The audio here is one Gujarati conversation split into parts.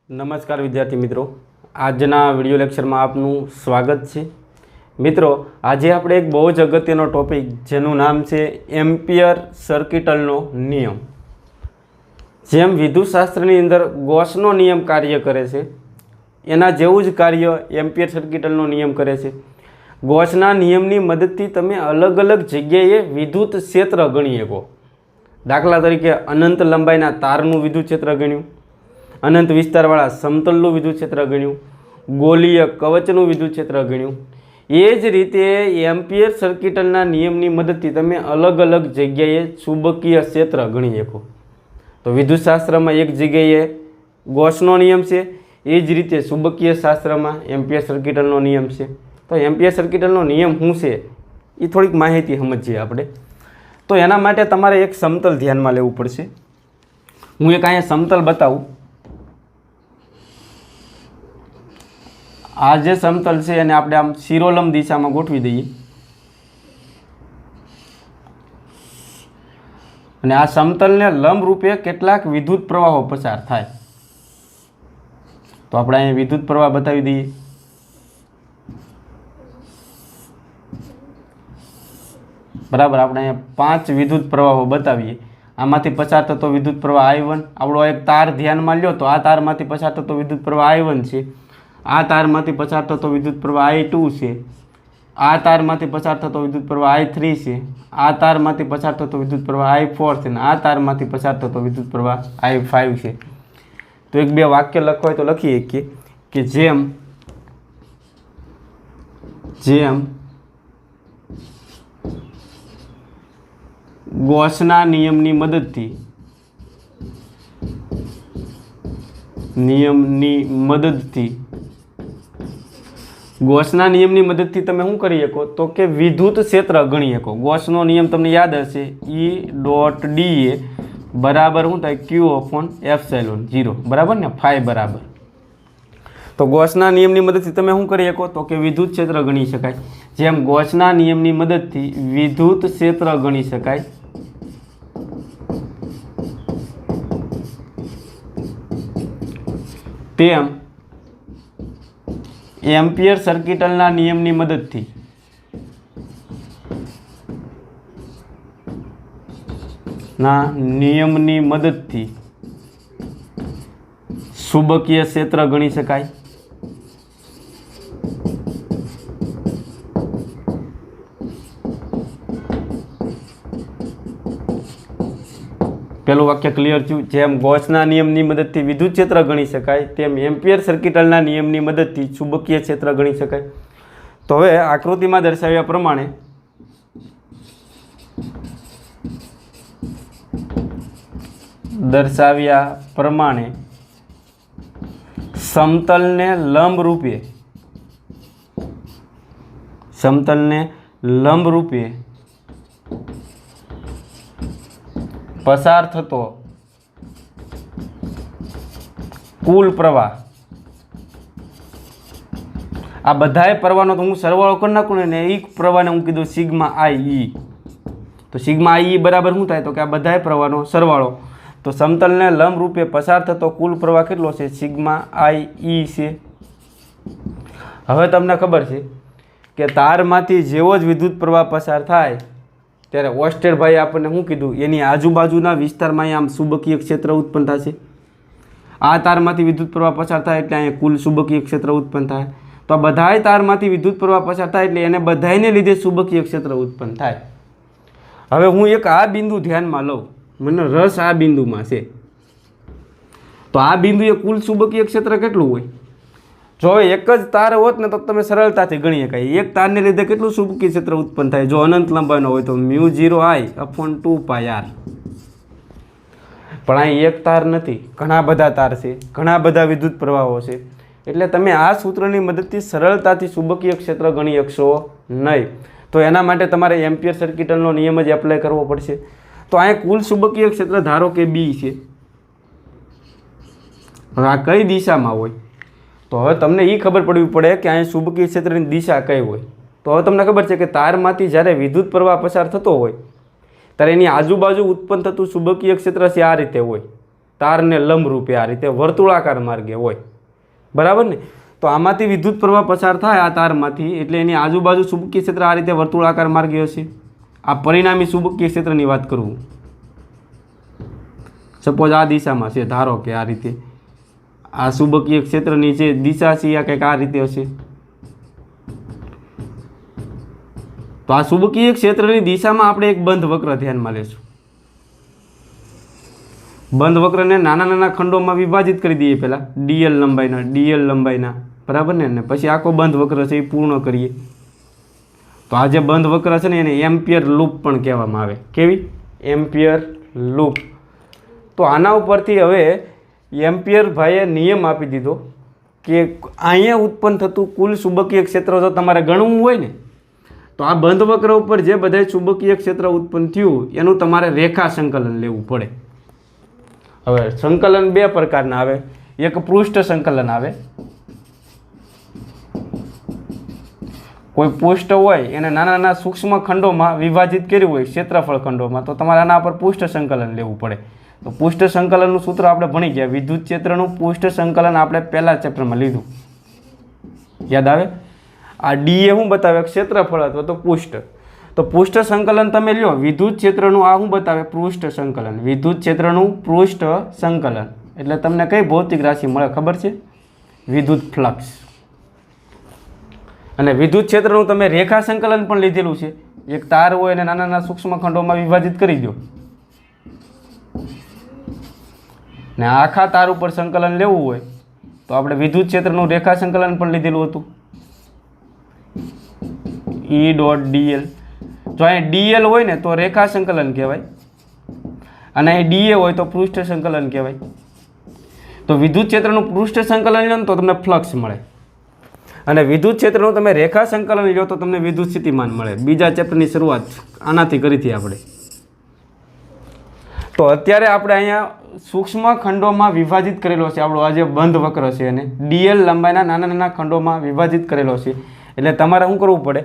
नमस्कार विद्यार्थी मित्रों, आजना विडियो लेक्चर में आपनु स्वागत है। मित्रों, आज आप एक बहुत ज अगत्यनो टॉपिक जेनु नाम है एम्पियर सर्किटलनो नियम। जेम विद्युतशास्त्रनी अंदर गॉसनो नियम कार्य करे छे एना जेवुं ज कार्य एम्पियर सर्किटलनो नियम करे छे। गॉसना नियमनी मददथी तमे अलग अलग जग्याए विद्युत क्षेत्र गणी शको। दाखला तरीके अनंत लंबाईना तारनुं विद्युत क्षेत्र गण्युं, अनंत विस्तारवाळा समतलनुं विद्युत क्षेत्र गण्युं, गोलीय कवचनुं विद्युत क्षेत्र गण्युं। ए ज रीते एम्पियर सर्किटलना नियमनी मददथी तमे अलग अलग जग्याए चुंबकीय क्षेत्र गणी शको। तो विद्युतशास्त्र में एक जग्याए गॉसनो नियम छे, ए ज रीते चुंबकीय शास्त्र में एम्पियर सर्किटलनो नियम छे। तो एम्पियर सर्किटलनो नियम शुं छे ए थोड़ीक माहिती समजीए आपणे। तो एना माटे तमारे एक समतल ध्यान में लेवुं पड़शे। हूँ एक अहींया समतल बतावुं। आ जे समतल छे एने आपणे आम शिरोलंब दिशा में गोठवी दईए अने आ समतलने लंब रूपे केटलाक विद्युत प्रवाहो पसार थाय। तो आपणे अहींया विद्युत प्रवाह बतावी दईए। बराबर, आपणे अहींया 5 विद्युत प्रवाहो बतावीए। आमांथी पसार थतो विद्युत प्रवाह I1, आपणो एक तार ध्यान में ल्यो तो आ तारमांथी पसार थतो विद्युत प्रवाह I1 छे। आ तारमांथी पसार थतो विद्युत प्रवाह I2 छे। आ तारमांथी पसार थतो विद्युत प्रवाह I3 छे। आ तारमांथी पसार थतो विद्युत प्रवाह I4 छे। आ तारमांथी पसार थतो विद्युत प्रवाह I5 छे। तो एक बे वाक्य लखवा होय तो लखी शकीए कि जेम जेम गॉसना नियमनी मददथी गॉसना नियमनी मददथी तमे शुं करी शको तो के विद्युत क्षेत्र गणी शको। गॉसनो नियम तमने याद हशे E.dA बराबर शुं थाय Q/एप्सिलॉन 0 बराबर ने फाई बराबर। तो गॉसना नियमनी मददथी तमे शुं करी शको तो के विद्युत क्षेत्र गणी शकाय। जेम गॉसना नियमनी मददथी विद्युत क्षेत्र गणी शकाय तेम एम्पियर सर्किटलना नियमनी मददथी चुंबकीय क्षेत्र गणी शकाय। पहलू वाक्य क्लियर थयुं। जेम गॉसना नियमनी मददथी विद्युत क्षेत्र गणी शकाय तेम एम्पियर सर्किटलना नियमनी मददथी चुंबकीय क्षेत्र गणी शकाय। तो हवे आकृति में दर्शाव्या प्रमाणे समतलने लंब रूपे पसार थतो कुल प्रवाह, आ बधाय प्रवाहनो तो हूँ सरवाळो कर नाखुं ने एक प्रवाहने हूँ कीधुं सिग्मा IE। तो सिग्मा IE बराबर शुं थाय तो के आ बधाय प्रवाहनो सरवाळो। तो समतलने लंब रूपे पसार थतो कुल प्रवाह केटलो छे सिग्मा IE छे। हवे तमने खबर छे के तारमांथी जेवो ज विद्युत प्रवाह पसार थाय त्यारे ओस्टेड भाई आपने शुं कीधुं एनी आजुबाजुना विस्तारमां आम चुंबकीय क्षेत्र उत्पन्न थशे। आ तारमांथी विद्युत प्रवाह पसार थाय एटले अहींया कुल चुंबकीय क्षेत्र उत्पन्न थाय। तो आ बधाय तारमांथी विद्युत प्रवाह पसार थाय एटले एने बधायने लीधे चुंबकीय क्षेत्र उत्पन्न थाय। हवे हूँ एक आ बिंदु ध्यान में लऊं, मने रस आ बिंदुमां छे। तो आ बिंदुए कुल चुंबकीय क्षेत्र केटलुं होय? जो एक ज तार होत ने तो तमे सरलताथी गणी शकाय एक तारने लीधे केटलुं चुंबकीय क्षेत्र उत्पन्न थाय। जो अनंत लंबाईनो होय तो μ0I/2πr। पण आ एक तार नथी, घणा बधा तार छे, घणा बधा विद्युत प्रवाहो छे, एटले तमे आ सूत्रनी मददथी सरलताथी चुंबकीय क्षेत्र गणी शकशो नहीं। तो एना माटे तमारे एम्पियर सर्किटलनो नियम ज एप्लाय करवो पड़शे। तो आ कुल चुंबकीय क्षेत्र धारो के B छे। आ कई दिशामां होय तो हवे तमने ई खबर पड़वी पड़े कि आ चुंबकीय क्षेत्रनी दिशा कई होय। तो हवे तमने खबर छे कि तारमांथी ज्यारे विद्युत प्रवाह पसार थतो होय त्यारे एनी आजुबाजु उत्पन्न थतुं चुंबकीय क्षेत्र छे आ रीते होय। તારને લંબરૂપે આ રીતે વર્તુળાકાર માર્ગે હોય, બરાબર ને? તો આમાંથી વિદ્યુત પ્રવાહ પસાર થાય આ તારમાંથી, એટલે એની આજુબાજુ ચુંબકીય ક્ષેત્ર આ રીતે વર્તુળાકાર માર્ગે હશે. આ પરિણામી ચુંબકીય ક્ષેત્રની વાત કરું, સપોઝ આ દિશામાં છે, ધારો કે આ રીતે આ ચુંબકીય ક્ષેત્રની જે દિશા છે આ કંઈક આ રીતે હશે. તો આ ચુંબકીય ક્ષેત્રની દિશામાં આપણે એક બંધ વક્ર ધ્યાનમાં લેશું. બંધ વક્રને નાના નાના ખંડોમાં વિભાજિત કરી દઈએ પહેલાં, ડીએલ લંબાઈના, બરાબર ને? પછી આખો બંધ વક્ર છે એ પૂર્ણ કરીએ. તો આ જે બંધ વક્ર છે ને એને એમ્પિયર લૂપ પણ કહેવામાં આવે. કેવી? Ampere loop. તો આના ઉપરથી હવે એમ્પિયર ભાઈએ નિયમ આપી દીધો કે અહીંયા ઉત્પન્ન થતું કુલ ચુંબકીય ક્ષેત્ર જો તમારે ગણવું હોય ને, તો આ બંધ વક્ર ઉપર જે બધા ચુંબકીય ક્ષેત્ર ઉત્પન્ન થયું એનું તમારે રેખા સંકલન લેવું પડે. હવે સંકલન બે પ્રકારના આવે. એક પૃષ્ઠ સંકલન આવે. કોઈ પૃષ્ઠ હોય એને નાના નાના સૂક્ષ્મ ખંડોમાં વિભાજિત કર્યું હોય, ક્ષેત્રફળ ખંડોમાં, તો તમારે આના પર પૃષ્ઠ સંકલન લેવું પડે. તો પૃષ્ઠ સંકલનનું સૂત્ર આપણે ભણી ગયા. વિદ્યુત ક્ષેત્રનું પૃષ્ઠ સંકલન આપણે પહેલા ચેપ્ટરમાં લીધું, યાદ આવે? આ ડી એ શું બતાવે? ક્ષેત્રફળ અથવા તો પૃષ્ઠ. તો પૃષ્ઠ સંકલન તમે લ્યો, વિદ્યુત ક્ષેત્રનું આ શું બતાવે? પૃષ્ઠ સંકલન. વિદ્યુત ક્ષેત્રનું પૃષ્ઠ સંકલન એટલે તમને કઈ ભૌતિક રાશિ મળે ખબર છે? વિદ્યુત ફ્લક્સ. અને વિદ્યુત ક્ષેત્રનું તમે રેખા સંકલન પણ લીધેલું છે. એક તાર હોય અને નાના નાના સૂક્ષ્મ ખંડોમાં વિભાજિત કરી દો, ને આખા તાર ઉપર સંકલન લેવું હોય તો આપણે વિદ્યુત ક્ષેત્રનું રેખા સંકલન પણ લીધેલું હતું, E ડોટ ડીએલ. જો અહીં ડીએલ હોય ને તો રેખા સંકલન કહેવાય, અને અહીં ડીએ હોય તો પૃષ્ઠ સંકલન કહેવાય. તો વિદ્યુત ક્ષેત્રનું પૃષ્ઠ સંકલન લો ને તો તમને ફ્લક્સ મળે, અને વિદ્યુત ક્ષેત્રનું તમે રેખા સંકલન લો તો તમને વિદ્યુત સ્થિતિમાન મળે. બીજા ચેપ્ટરની શરૂઆત આનાથી કરી હતી આપણે. તો અત્યારે આપણે અહીંયા સૂક્ષ્મ ખંડોમાં વિભાજિત કરેલો છે આપણો આ જે બંધ વક્ર છે, એને ડીએલ લંબાઈના નાના નાના ખંડોમાં વિભાજિત કરેલો છે. એટલે તમારે શું કરવું પડે?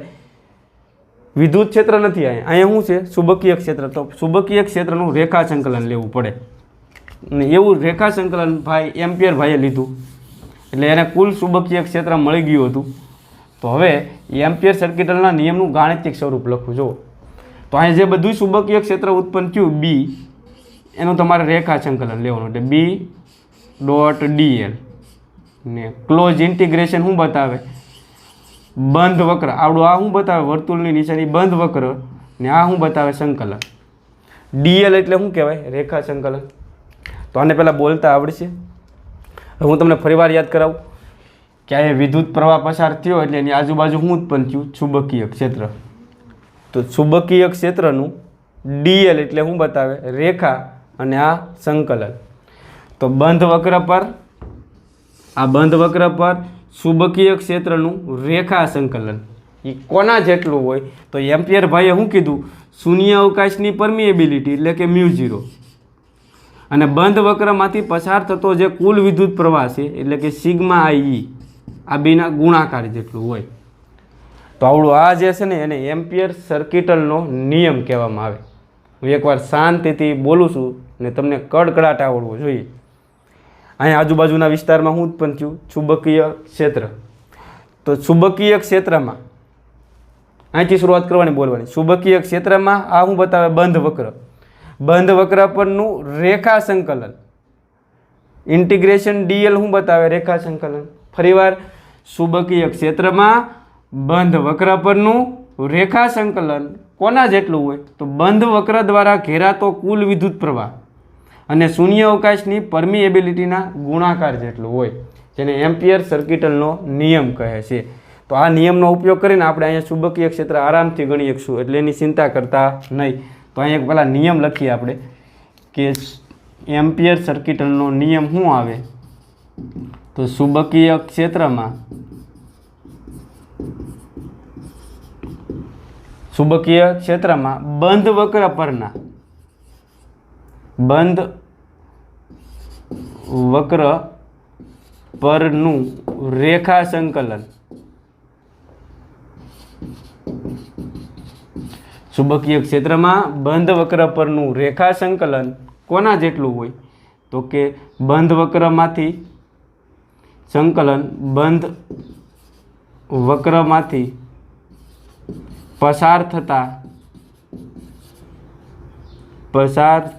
વિદ્યુત ક્ષેત્ર નથી અહીંયા શું છે? ચુંબકીય ક્ષેત્ર. તો ચુંબકીય ક્ષેત્રનું રેખા સંકલન લેવું પડે. અને એવું રેખા સંકલન એમ્પિયર ભાઈએ લીધું, એટલે એને કુલ ચુંબકીય ક્ષેત્ર મળી ગયું હતું. તો હવે એમ્પિયર સર્કિટલના નિયમનું ગાણિતિક સ્વરૂપ લખું. જુઓ, તો અહીં જે બધું ચુંબકીય ક્ષેત્ર ઉત્પન્ન થયું બી, એનું તમારે રેખા સંકલન લેવાનું. એટલે બી ડોટ ડીએલ ને ક્લોઝ ઇન્ટિગ્રેશન શું બતાવે? બંધ વક્ર. આવડું આ શું બતાવે? વર્તુળની નિશાની બંધ વક્ર, ને આ શું બતાવે? સંકલન. ડીએલ એટલે શું કહેવાય? રેખા સંકલન. તો આને પહેલાં બોલતા આવડશે. હું તમને ફરીવાર યાદ કરાવું કે આ વિદ્યુત પ્રવાહ પસાર થયો એટલે એની આજુબાજુ શું ઉત્પન્ન થયું? ચુંબકીય ક્ષેત્ર. તો ચુંબકીય ક્ષેત્રનું ડીએલ એટલે શું બતાવે? રેખા, અને આ સંકલન. તો બંધ વક્ર પર, આ બંધ વક્ર પર ચુંબકીય ક્ષેત્રનું રેખા સંકલન એ કોના જેટલું હોય? તો એમ્પિયર ભાઈએ શું કીધું? શૂન્ય અવકાશની પરમિએબિલિટી એટલે કે μ0, અને બંધ વક્રમાંથી પસાર થતો જે કુલ વિદ્યુત પ્રવાહ છે એટલે કે સિગ્મા આઈ, આ બેના ગુણાકાર જેટલું હોય. તો આવડું આ જે છે ને એને એમ્પિયર સર્કિટલનો નિયમ કહેવામાં આવે. હું એકવાર શાંતિથી બોલું છું ને તમને કડકડાટ આવડવો જોઈએ. અહીંયા આજુબાજુના વિસ્તારમાં શું ઉત્પન્ન થયું? ચુંબકીય ક્ષેત્ર. તો ચુંબકીય ક્ષેત્રમાં અહીંથી શરૂઆત કરવાની બોલવાની. ચુંબકીય ક્ષેત્રમાં આ શું બતાવે? બંધ વક્ર. બંધ વક્ર પરનું રેખા સંકલન ઇન્ટિગ્રેશન ડીએલ શું બતાવે? રેખા સંકલન. ફરીવાર, ચુંબકીય ક્ષેત્રમાં બંધ વક્ર પરનું રેખા સંકલન કોના જેટલું હોય? તો બંધ વક્ર દ્વારા ઘેરાતો કુલ વિદ્યુત પ્રવાહ અને શૂન્ય અવકાશની પરમિએબિલિટીના ગુણાકાર જેટલું હોય, જેને એમ્પિયર સર્કિટલનો નિયમ કહે છે. તો આ નિયમનો ઉપયોગ કરીને આપણે અહીંયા ચુંબકીય ક્ષેત્ર આરામથી ગણી શકશું, એટલે એની ચિંતા કરતા નહીં. તો અહીંયા પહેલાં નિયમ લખીએ આપણે કે એમ્પિયર સર્કિટલનો નિયમ શું આવે? તો ચુંબકીય ક્ષેત્રમાં બંધ વક્ર પરના બંધ વક્ર પરનું રેખા સંકલન, ચુંબકીય ક્ષેત્રમાં બંધ વક્ર પરનું રેખા સંકલન કોના જેટલું હોય? તો કે બંધ વક્રમાંથી સંકલન બંધ વક્રમાંથી પસાર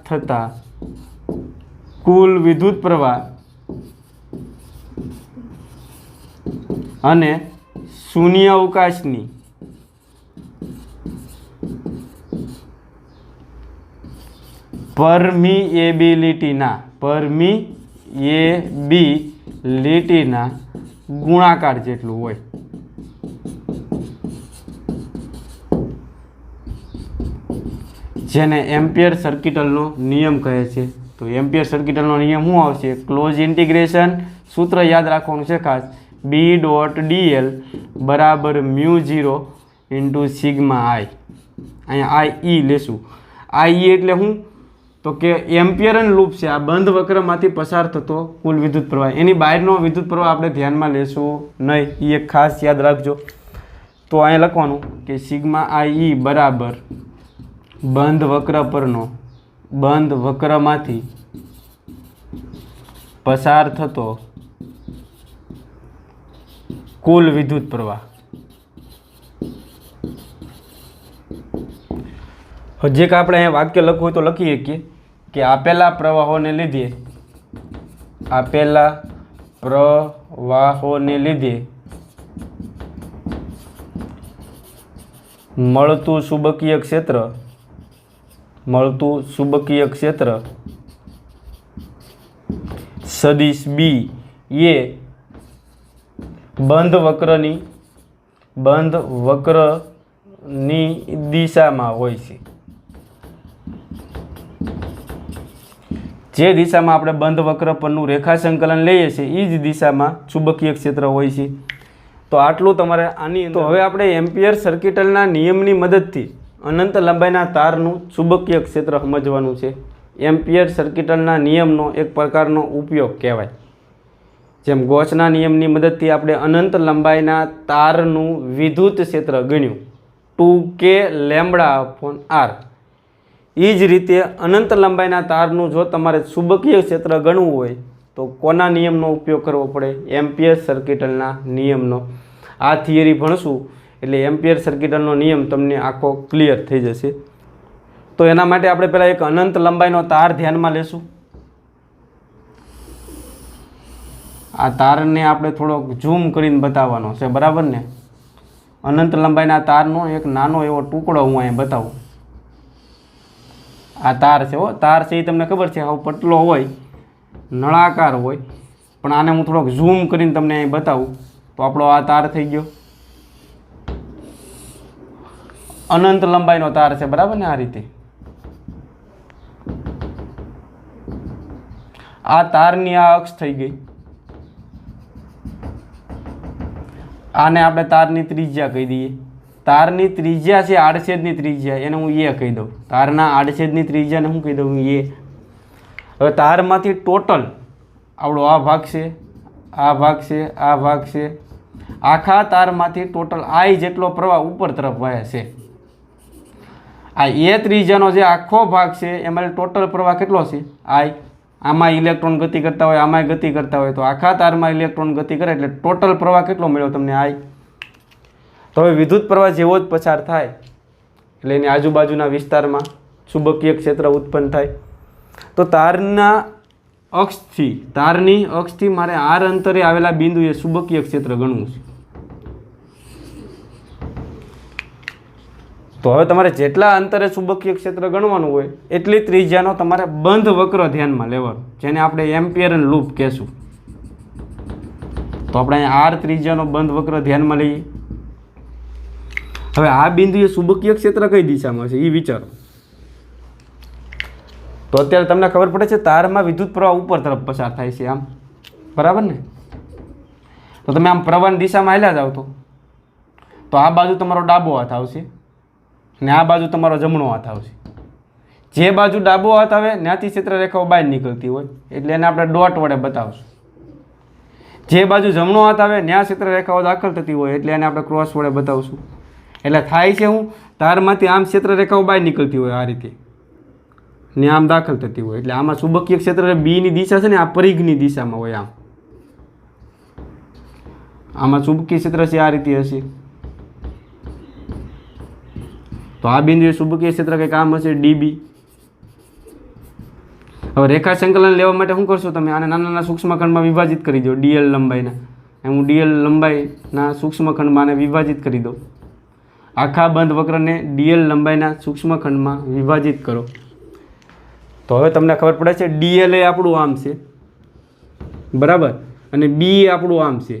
થતા કુલ વિદ્યુત પ્રવાહ અને શૂન્ય અવકાશની પરમિએબિલિટીના ગુણાકાર જેટલું હોય. જેને એમ્પિયર સર્કિટલનો નિયમ કહે છે. તો એમ્પિયર સર્કિટલનો નિયમ શું આવશે? ક્લોઝ ઇન્ટિગ્રેશન સૂત્ર યાદ રાખવાનું છે ખાસ, બી ડોટ ડીએલ બરાબર મ્યુ 0 ઇન્ટુ સિગ્મા આઈ. અહીંયા આઈ ઈ લેશું. આઈ એટલે શું? તો કે એમ્પિયરન લૂપ છે, આ બંધ વક્રમાંથી પસાર થતો કુલ વિદ્યુત પ્રવાહ. એની બહારનો વિદ્યુત પ્રવાહ આપણે ધ્યાનમાં લેશું નહીં, એ એક ખાસ યાદ રાખજો. તો અહીંયા લખવાનું કે સિગ્મા આઈ ઈ બરાબર બંધ વક્ર પરનો બંધ વક્રમાંથી પસાર થતો કુલ વિદ્યુત પ્રવાહ. હજી એક આપણે અહીંયા વાક્ય લખવું હોય તો લખી શકીએ કે આપેલા પ્રવાહોને લીધે મળતું ચુંબકીય ક્ષેત્ર સદિશ બી એ બંધ વક્રની દિશામાં હોય છે. જે દિશામાં આપણે બંધ વક્ર પરનું રેખા સંકલન લઈએ છીએ એ જ દિશામાં ચુંબકીય ક્ષેત્ર હોય છે. તો આટલું તમારે આની. તો હવે આપણે એમ્પિયર સર્કિટલના નિયમની મદદથી અનંત લંબાઈના તારનું ચુંબકીય ક્ષેત્ર સમજવાનું છે. એમ્પિયર સર્કિટલના નિયમનો એક પ્રકારનો ઉપયોગ કહેવાય. જેમ ગોસના નિયમની મદદથી આપણે અનંત લંબાઈના તારનું વિદ્યુત ક્ષેત્ર ગણ્યું 2k λ/r. એ જ રીતે અનંત લંબાઈના તારનું જો તમારે ચુંબકીય ક્ષેત્ર ગણવું હોય તો કોના નિયમનો ઉપયોગ કરવો પડે? એમ્પિયર સર્કિટલના નિયમનો. આ થિયરી ભણશું એટલે એમ્પિયર સર્કિટલનો નિયમ તમને આખો ક્લિયર થઈ જશે. તો એના માટે આપણે પહેલાં એક અનંત લંબાઈનો તાર ધ્યાનમાં લેશું. આ તારને આપણે થોડોક ઝૂમ કરીને બતાવવાનો છે, બરાબર ને? અનંત લંબાઈના તારનો એક નાનો એવો ટુકડો હું અહીં બતાવું. આ તાર છે, તાર છે એ તમને ખબર છે, આવો પતલો હોય, નળાકાર હોય, પણ આને હું થોડોક ઝૂમ કરીને તમને અહીં બતાવું તો આપણો આ તાર થઈ ગયો અનંત લંબાઈનો તાર છે, બરાબર ને? આ રીતે આ તારની આ અક્ષ થઈ ગઈ. આને આપણે તારની ત્રિજ્યા કહી દઈએ. તારની ત્રિજ્યા છે આડછેદની ત્રિજ્યા, એને હું એ કહી દઉં. તારના આડછેદની ત્રિજ્યાને હું કહી દઉં એ. હવે તારમાંથી ટોટલ આપણો આ ભાગ છે, આ ભાગ છે, આ ભાગ છે, આખા તારમાંથી ટોટલ આઈ જેટલો પ્રવાહ ઉપર તરફ વહે છે. આ એ ત્રિજ્યાનો જે આખો ભાગ છે એમાં ટોટલ પ્રવાહ કેટલો છે? આઈ. આમાં ઇલેક્ટ્રોન ગતિ કરતા હોય, આમાં ગતિ કરતા હોય, તો આખા તારમાં ઇલેક્ટ્રોન ગતિ કરે એટલે ટોટલ પ્રવાહ કેટલો મળ્યો તમને? આઈ. તો હવે વિદ્યુત પ્રવાહ જેવો જ પસાર થાય એટલે એની આજુબાજુના વિસ્તારમાં ચુંબકીય ક્ષેત્ર ઉત્પન્ન થાય. તો તારની અક્ષથી મારે આર અંતરે આવેલા બિંદુએ ચુંબકીય ક્ષેત્ર ગણવું છે. તો હવે તમારે જેટલા અંતરે ચુંબકીય ક્ષેત્ર ગણવાનું હોય એટલી ત્રિજ્યાનો તમારે બંધ વક્ર ધ્યાનમાં લેવાનો, જેને આપણે એમ્પિયરન લૂપ કહેશું. તો આપણે અહીંયા આર ત્રિજ્યાનો બંધ વક્ર ધ્યાનમાં લઈએ. હવે આ બિંદુએ ચુંબકીય ક્ષેત્ર કઈ દિશામાં છે એ વિચારો. તો અત્યારે તમને ખબર પડે છે તારમાં વિદ્યુત પ્રવાહ ઉપર તરફ પસાર થાય છે, આમ, બરાબર ને? તો તમે આમ પ્રવાહની દિશામાં હાલ્યા જાવ તો આ બાજુ તમારો ડાબો હાથ આવશે ને આ બાજુ તમારો જમણો હાથ આવશે. જે બાજુ ડાબો હાથ આવે ત્યાંથી ક્ષેત્ર રેખાઓ બહાર નીકળતી હોય એટલે એને આપણે ડોટ વડે બતાવશું. જે બાજુ જમણો હાથ આવે ત્યાં ક્ષેત્ર રેખાઓ દાખલ થતી હોય એટલે એને આપણે ક્રોસ વડે બતાવશું. એટલે થાય છે હું તારમાંથી આમ ક્ષેત્ર રેખાઓ બહાર નીકળતી હોય આ રીતે, ને આમ દાખલ થતી હોય. એટલે આમાં ચુંબકીય ક્ષેત્ર બીની દિશા છે ને આ પરિઘની દિશામાં હોય. આમાં ચુંબકીય ક્ષેત્ર છે આ રીતે હશે. તો આ બિંદુએ ચુંબકીય ક્ષેત્ર કંઈક આમ હશે ડીબી. હવે રેખા સંકલન લેવા માટે શું કરશો તમે? આને નાના નાના સૂક્ષ્મખંડમાં વિભાજિત કરી દો. ડીએલ લંબાઈના હું ડીએલ લંબાઈના સૂક્ષ્મખંડમાં આને વિભાજિત કરી દઉં. આખા બંધ વક્રને ડીએલ લંબાઈના સૂક્ષ્મખંડમાં વિભાજિત કરો. તો હવે તમને ખબર પડે છે ડીએલ એ આપણું આમ છે, બરાબર, અને બી આપણું આમ છે.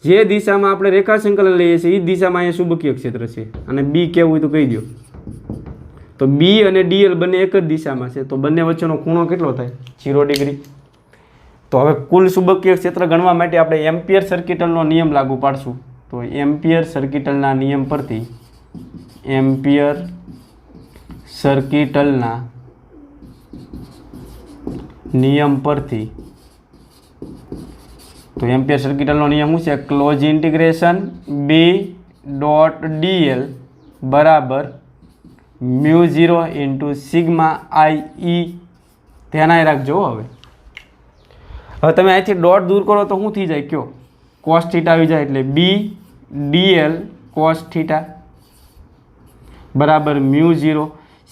જે દિશામાં આપણે રેખા સંકલન લઈએ છીએ એ દિશામાં અહીંયા ચુંબકીય ક્ષેત્ર છે. અને બી કેવું હોય તો કહી દો. તો બી અને ડીએલ બંને એક જ દિશામાં છે. તો બંને વચ્ચેનો ખૂણો કેટલો થાય? 0 ડિગ્રી. તો હવે કુલ ચુંબકીય ક્ષેત્ર ગણવા માટે આપણે એમ્પિયર સર્કિટલનો નિયમ લાગુ પાડશું. તો એમ્પિયર સર્કિટલના નિયમ પરથી એમ્પિયર સર્કિટલના નિયમ પરથી તો એમ્પિયર સર્કિટલનો નિયમ શું છે? Close integration B dot DL બરાબર μ0 ઇન્ટુ સિગ્મા આઈ ઈ. ધ્યાન રાખજો. હવે તમે અહીંથી ડોટ દૂર કરો તો શું થઈ જાય? કયો? કોસ થીટા આવી જાય. એટલે બી ડીએલ કોસ થીટા બરાબર μ0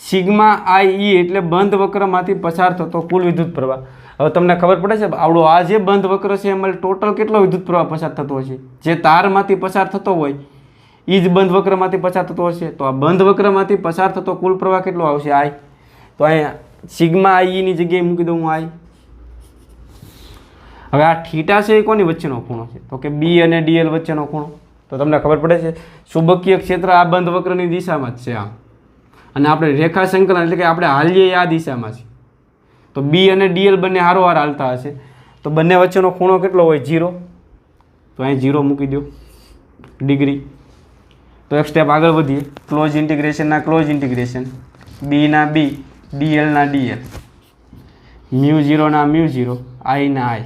સિગ્મા આઈ ઈ એટલે બંધ વક્રમાંથી પસાર થતો કુલ વિદ્યુત પ્રવાહ. હવે તમને ખબર પડે છે આવડો આ જે બંધ વક્ર છે એમાં ટોટલ કેટલો વિદ્યુત પ્રવાહ પસાર થતો હશે? જે તારમાંથી પસાર થતો હોય એ જ બંધ વક્રમાંથી પસાર થતો હશે. તો આ બંધ વક્રમાંથી પસાર થતો કુલ પ્રવાહ કેટલો આવશે? આઈ. તો અહીંયા સિગ્મા આઈ ની જગ્યાએ મૂકી દઉં હું આઈ. હવે આ થીટા છે એ કોની વચ્ચેનો ખૂણો છે? તો કે બી અને ડીએલ વચ્ચેનો ખૂણો. તો તમને ખબર પડે છે ચુંબકીય ક્ષેત્ર આ બંધ વક્રની દિશામાં જ છે આમ. અને આપણે રેખા સંકલન એટલે કે આપણે હાલીએ આ દિશામાં છે. તો બી અને ડીએલ બંને હારોહાર હાલતા હશે. તો બંને વચ્ચેનો ખૂણો કેટલો હોય? 0. તો અહીં 0 મૂકી દો ડિગ્રી. તો એક સ્ટેપ આગળ વધીએ. ક્લોઝ ઇન્ટિગ્રેશનના ક્લોઝ ઇન્ટિગ્રેશન બીના બી ડીએલના ડીએલ μ0ના μ0 આઈના આઈ.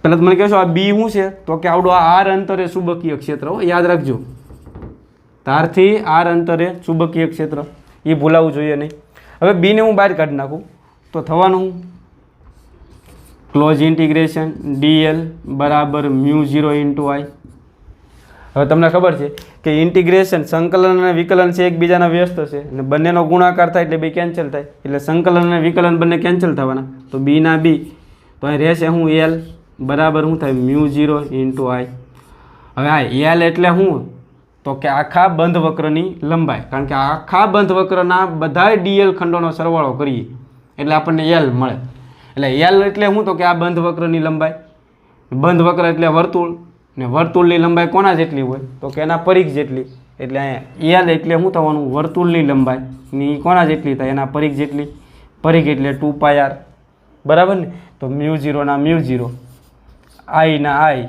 પહેલાં મને કહેશો આ બી શું છે? તો કે આવડું આ આર અંતરે ચુંબકીય ક્ષેત્ર. યાદ રાખજો, તારથી આર અંતરે ચુંબકીય ક્ષેત્ર, એ ભૂલાવવું જોઈએ નહીં. હવે બીને હું બહાર કાઢી નાખું તો થવાનું ક્લોઝ ઇન્ટિગ્રેશન ડીએલ બરાબર μ0 ઇન્ટુ આઈ. હવે તમને ખબર છે કે ઇન્ટિગ્રેશન સંકલન અને વિકલન છે એકબીજાના વ્યસ્ત છે અને બંનેનો ગુણાકાર થાય એટલે બે કેન્સલ થાય. એટલે સંકલન અને વિકલન બંને કેન્સલ થવાના. તો બીના બી તો અહીં રહેશે હું એલ બરાબર શું થાય? μ0 ઇન્ટુ આઈ. હવે આ એલ એટલે શું? તો કે આખા બંધ વક્રની લંબાઈ. કારણ કે આખા બંધ વક્રના બધા ડીએલ ખંડોનો સરવાળો કરીએ એટલે આપણને એલ મળે. એટલે એલ એટલે શું? તો કે આ બંધ વક્રની લંબાઈ. બંધ વક્ર એટલે વર્તુળ, ને વર્તુળની લંબાઈ કોના જેટલી હોય? તો કે એના પરિઘ જેટલી. એટલે અહીંયા એલ એટલે શું થવાનું? વર્તુળની લંબાઈ ની કોના જેટલી થાય? એના પરિઘ જેટલી. પરિઘ એટલે 2πr બરાબર ને. તો μ0 ના μ0 આઈ ના આઈ.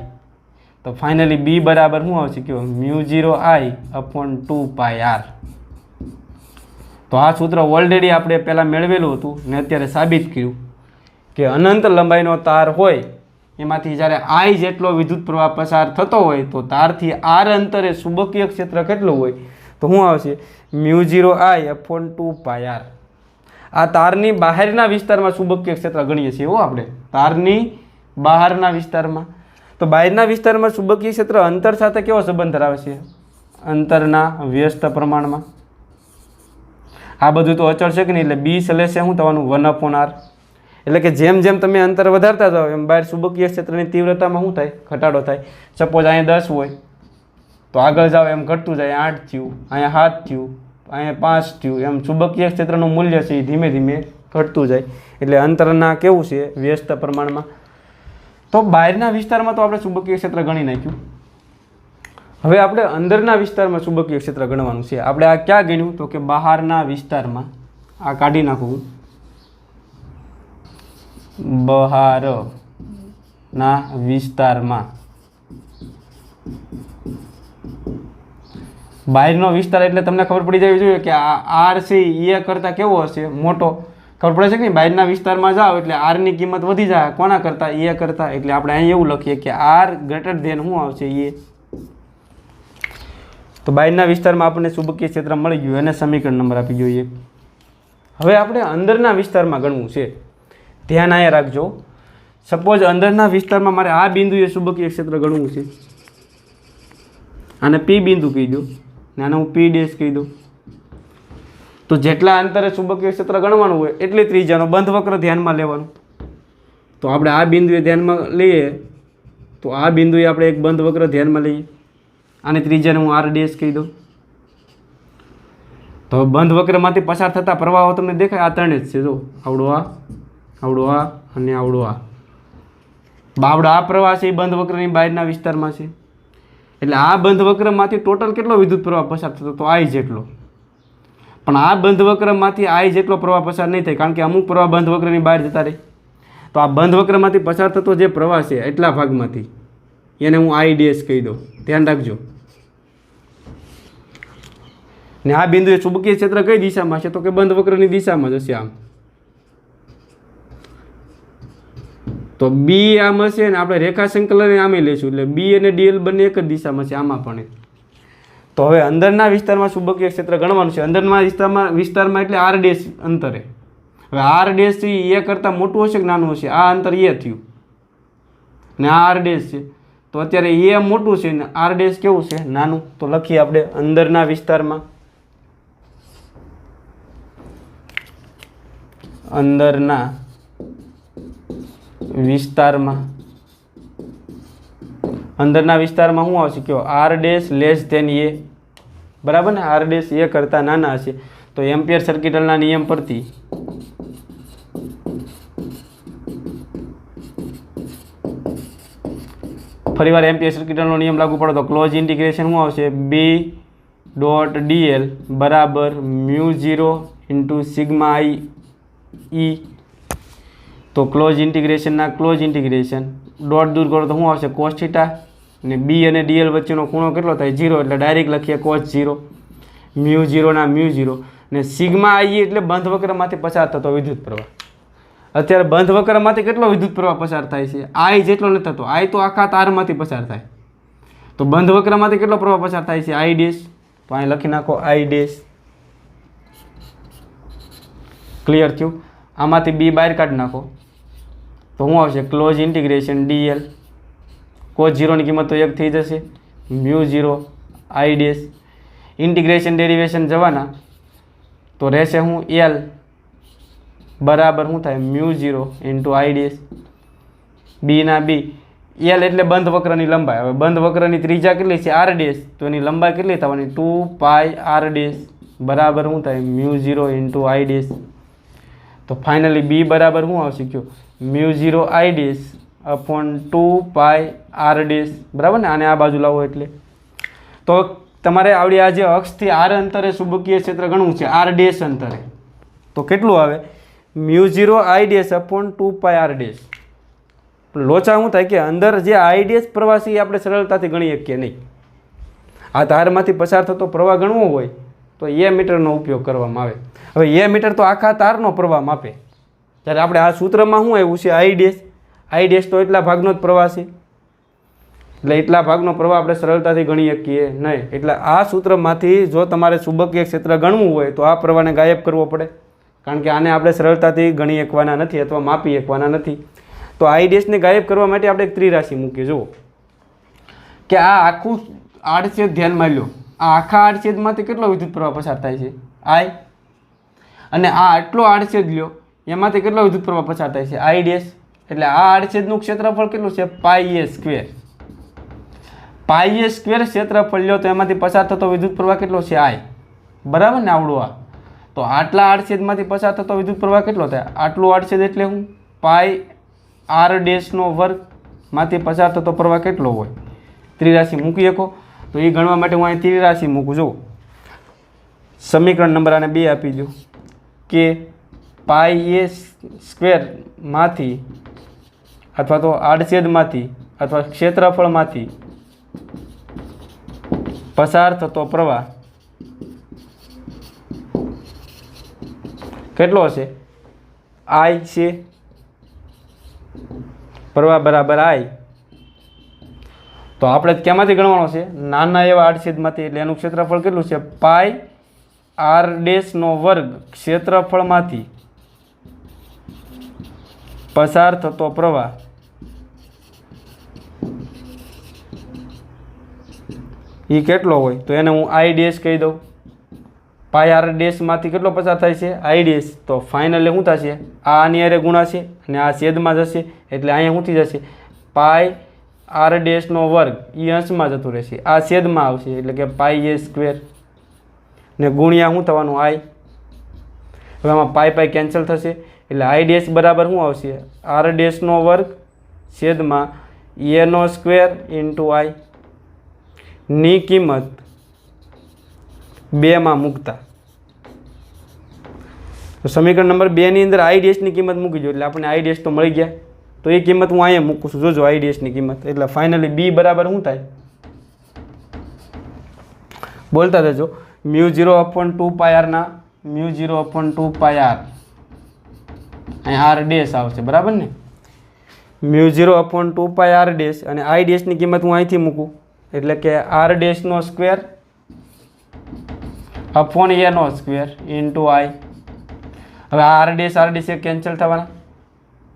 તો ફાઇનલી બી બરાબર શું આવશે? કયો? μ0 આઈ અપોન 2πr. તો આ સૂત્ર ઓલરેડી આપણે પહેલાં મેળવેલું હતું ને અત્યારે સાબિત કર્યું કે અનંત લંબાઈનો તાર હોય એમાંથી જ્યારે આઈ જેટલો વિદ્યુત પ્રવાહ પસાર થતો હોય તો તારથી આર અંતરે ચુંબકીય ક્ષેત્ર કેટલું હોય? તો શું આવશે? μ0 આઈ અપોન 2πr. આ તારની બહારના વિસ્તારમાં ચુંબકીય ક્ષેત્ર ગણીએ છીએ આપણે, તારની બહારના વિસ્તારમાં. તો બહારના વિસ્તારમાં ચુંબકીય ક્ષેત્ર અંતર સાથે કેવો સંબંધ ધરાવે છે? અંતરના વ્યસ્ત પ્રમાણમાં. આ બધું તો અચળ છે કે નહીં. એટલે બી સલેશે શું થવાનું? 1/r. એટલે કે જેમ જેમ તમે અંતર વધારતા જાઓ એમ બહાર ચુંબકીય ક્ષેત્રની તીવ્રતામાં શું થાય? ઘટાડો થાય. સપોઝ અહીંયા 10 હોય તો આગળ જાઓ એમ ઘટતું જાય. 8 થયું, અહીંયા 7 થયું, અહીંયા 5 થયું. એમ ચુંબકીય ક્ષેત્રનું મૂલ્ય છે એ ધીમે ધીમે ઘટતું જાય. એટલે અંતરના કેવું છે? વ્યસ્ત પ્રમાણમાં. તો બહારના વિસ્તારમાં તો આપણે ચુંબકીય ક્ષેત્ર ગણી નાખ્યું. હવે આપણે અંદરના વિસ્તારમાં ચુંબકીય ક્ષેત્ર ગણવાનું છે. આપણે આ ક્યાં ગણ્યું? તો કે બહારના વિસ્તારમાં. આ કાઢી નાખું. બહારના વિસ્તારમાં. બહારનો વિસ્તાર એટલે તમને ખબર પડી જવી જોઈએ કે આ આર છે એ કરતાં કેવો હશે? મોટો. ખબર પડે છે કે નહીં? બહારના વિસ્તારમાં જાઓ એટલે આરની કિંમત વધી જાય. કોના કરતાં? એ કરતાં. એટલે આપણે અહીં એવું લખીએ કે આર ગ્રેટર ધેન શું આવશે? એ. તો બહારના વિસ્તારમાં આપણને ચુંબકીય ક્ષેત્ર મળી ગયું. એને સમીકરણ નંબર આપી જોઈએ. હવે આપણે અંદરના વિસ્તારમાં ગણવું છે, ધ્યાન અહીંયા રાખજો. સપોઝ અંદરના વિસ્તારમાં મારે આ બિંદુએ ચુંબકીય ક્ષેત્ર ગણવું છે, આને પી બિંદુ કહી દો ને આને હું પી ડેશ કહી દઉં. તો જેટલા અંતરે ચુંબકીય ક્ષેત્ર ગણવાનું હોય એટલી ત્રિજ્યાનો બંધ વક્ર ધ્યાનમાં લેવાનું. તો આપણે આ બિંદુએ ધ્યાનમાં લઈએ, તો આ બિંદુએ આપણે એક બંધ વક્ર ધ્યાનમાં લઈએ, આની ત્રિજ્યાને હું આર ડેશ કહી દઉં. તો બંધ વક્રમાંથી પસાર થતા પ્રવાહો તમને દેખાય, આ ત્રણે જ છે. જો આવડો આ અને આવડો આ. બાવડો આ પ્રવાહ છે એ બંધ વક્રની બહારના વિસ્તારમાં છે. એટલે આ બંધ વક્રમાંથી ટોટલ કેટલો વિદ્યુત પ્રવાહ પસાર થતો? તો આઈ જેટલો. પણ આ બંધ વક્રમાંથી આઈ જેટલો પ્રવાહ પસાર નહીં થાય, કારણ કે અમુક પ્રવાહ બંધ વક્રની બહાર જતા રહે. તો આ બંધ વક્રમાંથી પસાર થતો જે પ્રવાહ છે એટલા ભાગમાંથી એને હું આઈ ડેશ કહી દઉં. ધ્યાન રાખજો. ને આ બિંદુએ ચુંબકીય ક્ષેત્ર કઈ દિશામાં છે? તો કે બંધ વક્રની દિશામાં જ હશે. આમ તો બી આમ હશે ને આપણે રેખા સંકલન આમે લઈશું, એટલે બી અને ડીએલ બંને એક જ દિશામાં છે, આમાં પણ. તો હવે અંદરના વિસ્તારમાં ચુંબકીય ક્ષેત્ર ગણવાનું છે. અંદરના વિસ્તારમાં એટલે આર ડેશ અંતરે. હવે આર ડેશ એ કરતાં મોટું હશે કે નાનું હશે? આ અંતર એ થયું ને આ આર ડેશ છે. તો અત્યારે એ મોટું છે ને આર ડેશ કેવું છે? નાનું. તો લખીએ આપણે અંદરના વિસ્તારમાં, અંદરના વિસ્તારમાં શું આવશે? કયો આર ડેશ લેસ ધેન એ. બરાબર ને? આર ડેશ એ કરતાં નાના હશે. તો એમ્પિયર સર્કિટલના નિયમ પરથી ફરીવાર એમ્પિયર સર્કિટલનો નિયમ લાગુ પડે તો ક્લોઝ ઇન્ટિગ્રેશન શું આવશે? બી ડોટ ડીએલ બરાબર મ્યુ 0 સિગ્મા આઈ ઈ. તો ક્લોઝ ઇન્ટિગ્રેશનના ક્લોઝ ઇન્ટિગ્રેશન ડોટ દૂર કરો તો શું આવશે? Cos theta. ને બી અને ડીએલ વચ્ચેનો ખૂણો કેટલો થાય? 0. એટલે ડાયરેક્ટ લખીએ કોસ 0. મ્યુ 0 ના મ્યુ 0. ને સિગ્મા આઈ એટલે બંધ વક્રમાંથી પસાર થતો વિદ્યુત પ્રવાહ. અત્યારે બંધ વક્રમાંથી કેટલો વિદ્યુત પ્રવાહ પસાર થાય છે? આઈ જેટલો નથી થતો. આઈ તો આખા તારમાંથી પસાર થાય. તો બંધ વક્રમાંથી કેટલો પ્રવાહ પસાર થાય છે? આઈ ડેશ. તો અહીં લખી નાખો આઈ ડેશ. ક્લિયર થયું? આમાંથી બી બહાર કાઢી નાખો તો શું આવશે? Close integration DL. કોસ 0ની કિંમત તો 1 થઈ જશે. Mu 0 I dash. Integration derivation જવાના તો રહેશે હું એલ બરાબર શું થાય? Mu 0 I dash. બી ના બી. એલ એટલે બંધ વક્રની લંબાઈ. હવે બંધ વક્રની ત્રિજ્યા કેટલી છે? R dash. તો એની લંબાઈ કેટલી થવાની? 2 પાઈ આર ડેશ બરાબર શું થાય? Mu 0 I dash. તો ફાઇનલી બી બરાબર શું આવશે? કયો mu 0 I dash upon 2 pi are dash. બરાબર ને? આને આ બાજુ લાવો એટલે તો તમારે આવડી આ જે અક્ષથી આર અંતરે ચુંબકીય ક્ષેત્ર ગણવું છે, આર ડેશ અંતરે, તો કેટલું આવે? Mu 0 I dash upon 2 pi are dash. લોચા શું થાય કે અંદર જે આઈ ડેશ પ્રવાહ છે એ આપણે સરળતાથી ગણી શકીએ નહીં. આ તારમાંથી પસાર થતો પ્રવાહ ગણવો હોય તો એ મીટરનો ઉપયોગ કરવામાં આવે. હવે એ મીટર તો આખા તારનો પ્રવાહ માપે. જ્યારે આપણે આ સૂત્રમાં શું આવ્યું છે? આઈ ડેશ. આઈ ડેશ તો એટલા ભાગનો જ પ્રવાહ છે, એટલે એટલા ભાગનો પ્રવાહ આપણે સરળતાથી ગણી શકીએ નહીં. એટલે આ સૂત્રમાંથી જો તમારે ચુંબકીય ક્ષેત્ર ગણવું હોય તો આ પ્રવાહને ગાયબ કરવો પડે, કારણ કે આને આપણે સરળતાથી ગણી શકવાના નથી અથવા માપી શકવાના નથી. તો આઈ ડેશને ગાયબ કરવા માટે આપણે એક ત્રિરાશિ મૂકીએ. જુઓ કે આ આખું આડછેદ ધ્યાનમાં લો. આ આખા આડછેદમાંથી કેટલો વિદ્યુત પ્રવાહ પસાર થાય છે? આઈ. અને આ આટલો આડછેદ લ્યો, એમાંથી કેટલો વિદ્યુત પ્રવાહ પસાર થાય છે? આઈ ડેશ. એટલે આ આડછેદનું ક્ષેત્રફળ કેટલું છે? પાઈ એ સ્ક્વેર. પાઈ એ સ્ક્વેર ક્ષેત્રફળ લ્યો તો એમાંથી પસાર થતો વિદ્યુત પ્રવાહ કેટલો છે? આઈ. બરાબર ને? આવડો આ. તો આટલા આડછેદમાંથી પસાર થતો વિદ્યુત પ્રવાહ કેટલો થાય? આટલું આડછેદ એટલે હું પાઈ આર ડેશનો વર્ગમાંથી પસાર થતો પ્રવાહ કેટલો હોય? ત્રિરાશિ મૂકી શકો. તો એ ગણવા માટે હું અહીં ત્રિરાશિ મૂકું. જુઓ સમીકરણ નંબર આને 2 આપી દો કે પાઈ એ સ્ક્વેરમાંથી અથવા તો આડછેદમાંથી અથવા ક્ષેત્રફળમાંથી પસાર થતો પ્રવાહ કેટલો હશે? આઈ છે. પ્રવાહ બરાબર આઈ. તો આપણે કેમાંથી ગણવાનો છે? નાના એવા આડછેદમાંથી. એટલે એનું ક્ષેત્રફળ કેટલું છે? પાઈ આર ડેશનો વર્ગ ક્ષેત્રફળમાંથી પસાર થતો પ્રવાહ એ કેટલો હોય તો એને હું આઈ ડેશ કહી દઉં. પાય આર ડેશમાંથી કેટલો પસાર થાય છે આઈ ડેશ. તો ફાઇનલી શું થશે આ આની હારે ગુણાશે અને આ છેદમાં જશે એટલે અહીંયા શું થઈ જશે પાય આર ડેશનો વર્ગ એ અંશમાં જતું રહેશે આ છેદમાં આવશે એટલે કે પાઈ એ સ્ક્વેર ને ગુણ્યા શું થવાનું આઈ. હવે આમાં પાઈ પાઈ કેન્સલ થશે એટલે આઈ ડેશ બરાબર શું આવશે આર ડેશનો વર્ગ છેદમાં એનો સ્ક્વેર ઇન્ટુ આઈ ની કિંમત 2 મૂકતા. તો સમીકરણ નંબર 2 ની અંદર આઈ ડેશની કિંમત મૂકી દો એટલે આપણે આઈ ડેશ તો મળી ગયા. તો એ કિંમત હું અહીંયા મૂકું છું. જોજો આઈ ડેશની કિંમત એટલે ફાઇનલી બી બરાબર શું થાય બોલતા જજો. μ0/2 પાય આરના μ0/2 પાય આર અહીંયા આર ડેશ આવશે બરાબર ને. μ0/2 પાય આર ડેશ અને આઈ ડેશની કિંમત હું અહીંથી મૂકું એટલે કે આર ડેશનો સ્ક્વેર અપોન એનો સ્ક્વેર ઇન્ટુ આઈ. હવે આર ડેશ કેન્સલ થવાના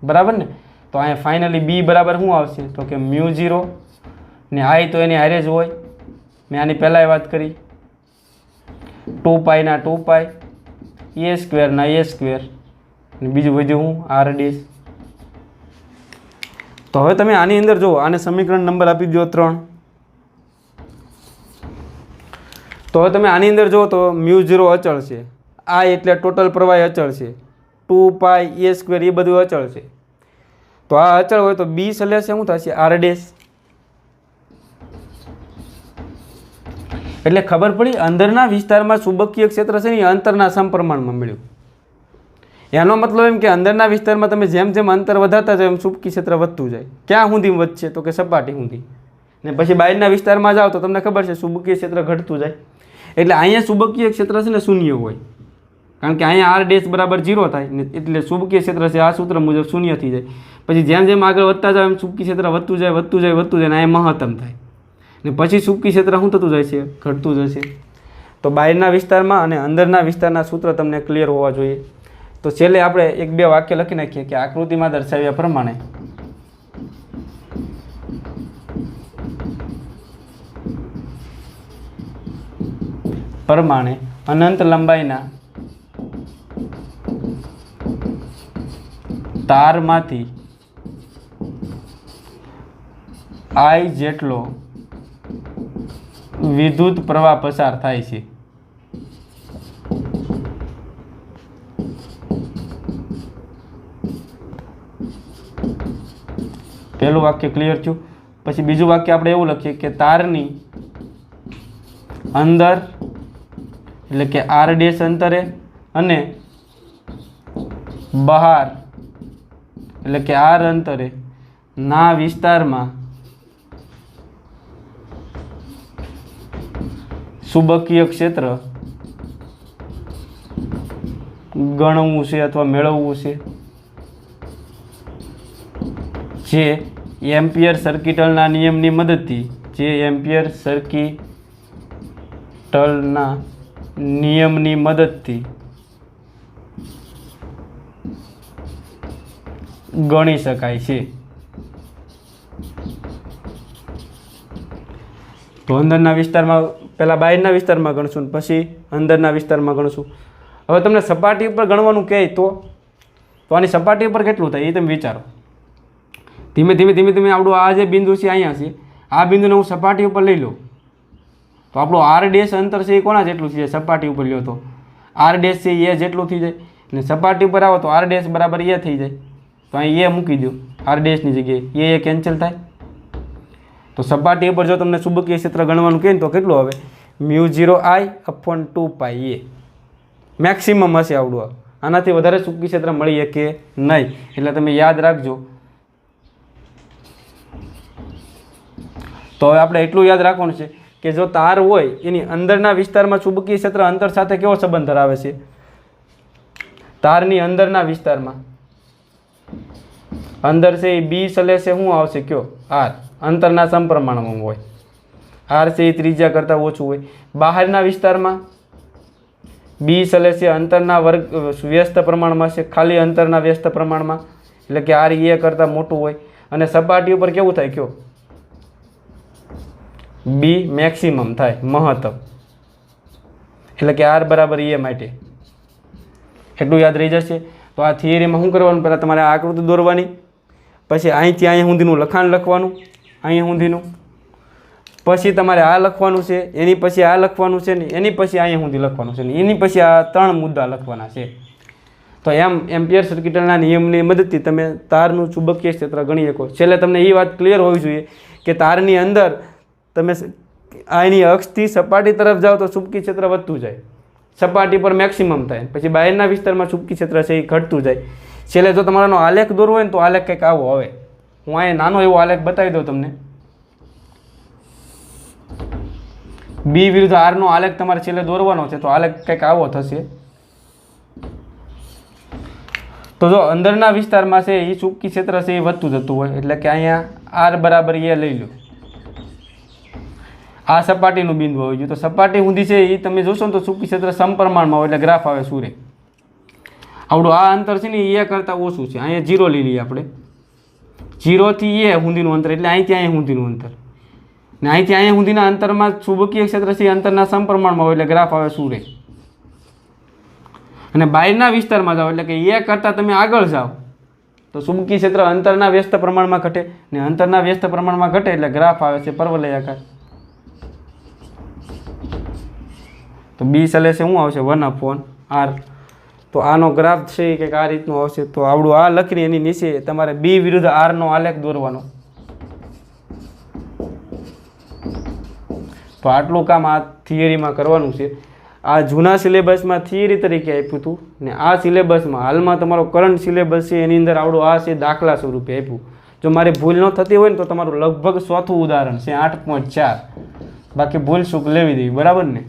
બરાબર ને. તો અહીંયા ફાઇનલી બી બરાબર શું આવશે તો કે μ0 ને આઈ તો એની હારે જ હોય. મેં આની પહેલાં વાત કરી 2 પાયના 2 પાય એ સ્ક્વેરના એ સ્ક્વેર અને બીજું વધ્યું હું આર ડેશ. તો હવે તમે આની અંદર જુઓ આને સમીકરણ નંબર આપી દો 3. તો હવે તમે આની અંદર જુઓ તો μ0 અચળ છે આ એટલે ટોટલ પ્રવાહ અચળ છે 2 પાય એ સ્ક્વેર એ બધું અચળ છે. તો આ અચળ હોય તો બી સલેશે શું થશે આર ડેશ. એટલે ખબર પડી અંદરના વિસ્તારમાં ચુંબકીય ક્ષેત્ર છે ને એ અંતરના સમપ્રમાણમાં મળ્યું. એનો મતલબ એમ કે અંદરના વિસ્તારમાં તમે જેમ જેમ અંતર વધારતા જાઓ એમ ચુંબકીય ક્ષેત્ર વધતું જાય. ક્યાં સુધી વધશે તો કે સપાટી સુધી. ને પછી બહારના વિસ્તારમાં જાઓ તો તમને ખબર છે ચુંબકીય ક્ષેત્ર ઘટતું જાય. એટલે અહીંયા ચુંબકીય ક્ષેત્ર છે ને શૂન્ય હોય કારણ કે અહીંયા આર ડેશ બરાબર 0 થાય ને એટલે ચુંબકીય ક્ષેત્ર છે આ સૂત્ર મુજબ શૂન્ય થઈ જાય. પછી જેમ જેમ આગળ વધતા જાય એમ ચુંબકીય ક્ષેત્ર વધતું જાય વધતું જાય વધતું જાય ને અહીંયા મહત્તમ થાય ને પછી ચુંબકીય ક્ષેત્ર શું થતું જાય છે ઘટતું જશે. તો બહારના વિસ્તારમાં અને અંદરના વિસ્તારના સૂત્ર તમને ક્લિયર હોવા જોઈએ. તો છેલ્લે આપણે 1-2 વાક્ય લખી નાખીએ કે આકૃતિમાં દર્શાવ્યા પ્રમાણે અનંત લંબાઈના તારમાંથી આઈ જેટલો વિદ્યુત પ્રવાહ પસાર થાય છે. પહેલું વાક્ય ક્લિયર થયું. પછી બીજું વાક્ય આપણે એવું લખીએ કે તારની અંદર એટલે કે આર ડેશ અંતરે અને બહાર એટલે કે આર અંતરે ના વિસ્તારમાં ચુંબકીય ક્ષેત્ર ગણવું છે અથવા મેળવવું છે જે એમ્પિયર સર્કિટલના નિયમની મદદથી ગણી શકાય છે. તો અંદરના વિસ્તારમાં પહેલાં બહારના વિસ્તારમાં ગણશું પછી અંદરના વિસ્તારમાં ગણશું. હવે તમને સપાટી ઉપર ગણવાનું કહે તો આની સપાટી ઉપર કેટલું થાય એ તમે વિચારો. ધીમે ધીમે આપણું આ જે બિંદુ છે અહીંયા છે આ બિંદુને હું સપાટી ઉપર લઈ લઉં તો આપણું આર ડેશ અંતર છે એ કોના જેટલું થઈ જાય સપાટી ઉપર લ્યો તો આર ડેશ છે એ જેટલું થઈ જાય અને સપાટી ઉપર આવો તો આર ડેશ બરાબર એ થઈ જાય. તો અહીં એ મૂકી દો આર ડેશની જગ્યાએ એ કેન્સલ થાય. તો સપાટી ઉપર જો તમને ચુંબકીય ક્ષેત્ર ગણવાનું કહે તો કેટલું હવે μ0I/2 પાય એ મેક્સિમમ હશે આવડું. આનાથી વધારે ચુંબકીય ક્ષેત્ર મળી શકે નહીં એટલે તમે યાદ રાખજો. તો હવે આપણે એટલું યાદ રાખવાનું છે કે જો તાર હોય એની અંદરના વિસ્તારમાં ચુંબકીય ક્ષેત્ર અંતર સાથે કેવો સંબંધ ધરાવે છે. તારની અંદરના વિસ્તારમાં અંદર છે એ બી સલે છે શું આવશે કયો આર અંતરના સમપ્રમાણમાં હોય. આર છે એ ત્રિજ્યા કરતાં ઓછું હોય. બહારના વિસ્તારમાં બી ચલે છે અંતરના વર્ગ વ્યસ્ત પ્રમાણમાં છે, ખાલી અંતરના વ્યસ્ત પ્રમાણમાં, એટલે કે આર એ કરતાં મોટું હોય અને સપાટી ઉપર કેવું થાય કયો? બી મેક્સિમમ થાય, મહત્તમ, એટલે કે આર બરાબર એ માટે. એટલું યાદ રહી જશે. તો આ થિયરીમાં શું કરવાનું? પહેલાં તમારે આ આકૃતિ દોરવાની, પછી અહીંથી અહીંયા સુધીનું લખાણ લખવાનું, અહીંયા સુધીનું, પછી તમારે આ લખવાનું છે, એની પછી આ લખવાનું છે ને એની પછી અહીંયા સુધી લખવાનું છે ને એની પછી આ 3 મુદ્દા લખવાના છે. તો એમ એમ્પિયર સર્કિટલના નિયમની મદદથી તમે તારનું ચુંબકીય ક્ષેત્ર ગણી શકો. છેલ્લે તમને એ વાત ક્લિયર હોવી જોઈએ કે તારની અંદર તમે આની અક્ષથી સપાટી તરફ જાઓ તો ચુંબકીય ક્ષેત્ર વધતું જાય, સપાટી પર મેક્સિમમ થાય, પછી બહારના વિસ્તારમાં ચુંબકીય ક્ષેત્ર છે એ ઘટતું જાય. છેલ્લે જો તમારાનો આલેખ દોરવો હોય ને તો આલેખ કંઈક આવો આવે. હું અહીંયા નાનો એવો આલેખ બતાવી દઉં તમને. બી વિરુદ્ધ આરનો આલેખ તમારે છેલ્લે દોરવાનો છે તો આલેખ કંઈક આવો થશે. તો જો અંદરના વિસ્તારમાં છે એ ચુંબકીય ક્ષેત્ર છે એ વધતું જતું હોય, એટલે કે અહીંયા આર બરાબર એ લઈ લો. આ સપાટીનું બિંદુ આવી ગયું, તો સપાટી સુધી છે એ તમે જોશો ને તો ચુંબકીય ક્ષેત્ર સમપ્રમાણમાં હોય, એટલે ગ્રાફ આવે સૂર્ય. આવડું આ અંતર છે ને એ કરતાં ઓછું છે. અહીંયા 0 લઈ લઈએ આપણે, 0 થી એ સુધીનું અંતર, એટલે અહીંથી અહીંયા સુધીનું અંતર, ને અહીંથી અહીંયા સુધીના અંતરમાં ચુંબકીય ક્ષેત્ર છે અંતરના સમપ્રમાણમાં હોય, એટલે ગ્રાફ આવે સૂર્ય. અને બહારના વિસ્તારમાં જાઓ એટલે કે એ કરતાં તમે આગળ જાઓ તો ચુંબકીય ક્ષેત્ર અંતરના વ્યસ્ત પ્રમાણમાં ઘટે, ને અંતરના વ્યસ્ત પ્રમાણમાં ઘટે એટલે ગ્રાફ આવે છે પરવલયાકાર. તો બી ચલે છે શું આવશે? 1/r. તો આનો ગ્રાફ છે એ કંઈક આ રીતનું આવશે. તો આવડું આ લખીને એની નીચે તમારે બી વિરુદ્ધ આરનો આલેખ દોરવાનો. તો આટલું કામ આ થિયરીમાં કરવાનું છે. આ જૂના સિલેબસમાં થિયરી તરીકે આપ્યું હતું, ને આ સિલેબસમાં હાલમાં તમારો કરંટ સિલેબસ છે એની અંદર આવડું આ છે દાખલા સ્વરૂપે આપ્યું. જો મારી ભૂલ ન થતી હોય ને તો તમારું લગભગ ચોથું ઉદાહરણ છે 8.4. બાકી ભૂલ ચૂક લેવી દેવી, બરાબર ને?